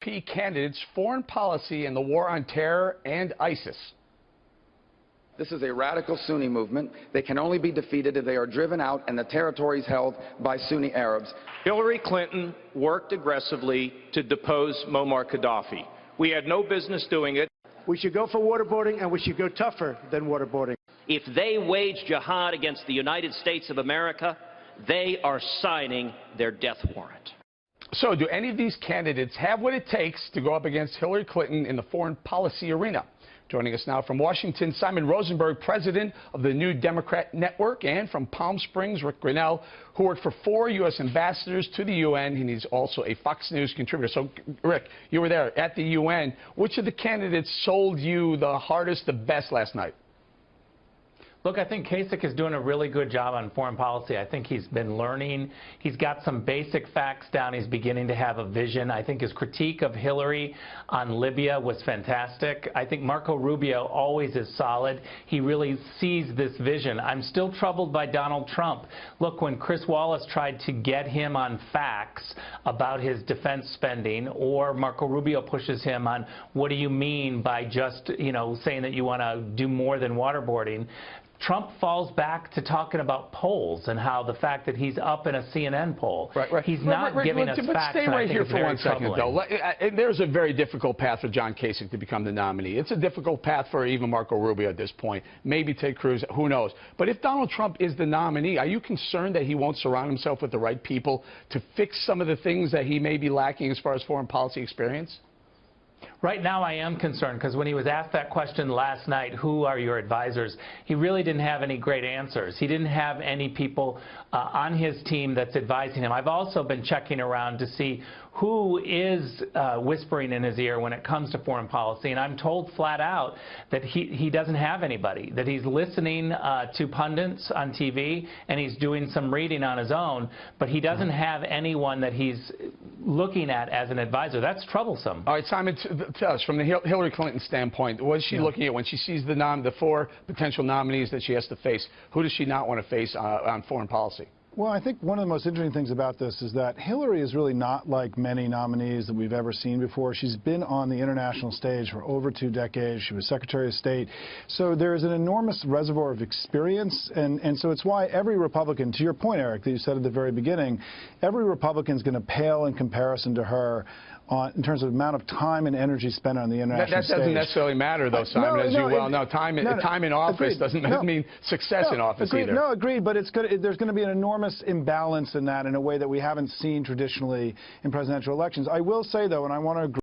Candidates, foreign policy, and the war on terror and ISIS. This is a radical Sunni movement. They can only be defeated if they are driven out and the territories held by Sunni Arabs. Hillary Clinton worked aggressively to depose Muammar Gaddafi. We had no business doing it. We should go for waterboarding, and we should go tougher than waterboarding. If they wage jihad against the United States of America, they are signing their death warrant. So do any of these candidates have what it takes to go up against Hillary Clinton in the foreign policy arena? Joining us now from Washington, Simon Rosenberg, president of the New Democrat Network, and from Palm Springs, Rick Grenell, who worked for 4 U.S. ambassadors to the UN, and he's also a Fox News contributor. So, Rick, you were there at the UN. Which of the candidates sold you the hardest, the best last night? Look, I think Kasich is doing a really good job on foreign policy. I think he's been learning. He's got some basic facts down. He's beginning to have a vision. I think his critique of Hillary on Libya was fantastic. I think Marco Rubio always is solid. He really sees this vision. I'm still troubled by Donald Trump. Look, when Chris Wallace tried to get him on facts about his defense spending, or Marco Rubio pushes him on what do you mean by just, saying that you want to do more than waterboarding, Trump falls back to talking about polls and how the fact that he's up in a CNN poll. Right. He's not giving us facts. Stay right here for 1 second, though. There's a very difficult path for John Kasich to become the nominee. It's a difficult path for even Marco Rubio at this point. Maybe Ted Cruz, who knows. But if Donald Trump is the nominee, are you concerned that he won't surround himself with the right people to fix some of the things that he may be lacking as far as foreign policy experience? Right now I am concerned because when he was asked that question last night, who are your advisors, he really didn't have any great answers. He didn't have any people on his team that's advising him. I've also been checking around to see who is whispering in his ear when it comes to foreign policy, and I'm told flat out that he doesn't have anybody, that he's listening to pundits on TV and he's doing some reading on his own, but he doesn't have anyone that he's looking at as an advisor. That's troublesome. All right, Simon, tell us, from the Hillary Clinton standpoint, what is she looking at when she sees the 4 potential nominees that she has to face? Who does she not want to face on foreign policy? Well, I think one of the most interesting things about this is that Hillary is really not like many nominees that we've ever seen before. She's been on the international stage for over 2 decades. She was Secretary of State. So there's an enormous reservoir of experience, and so it's why every Republican, to your point, Eric, that you said at the very beginning, every Republican is going to pale in comparison to her in terms of amount of time and energy spent on the international stage. That doesn't necessarily matter, though, Simon, as you well know. Time in office doesn't mean success in office either. No, agreed, but there's going to be an enormous imbalance in that in a way that we haven't seen traditionally in presidential elections. I will say, though, and I want to agree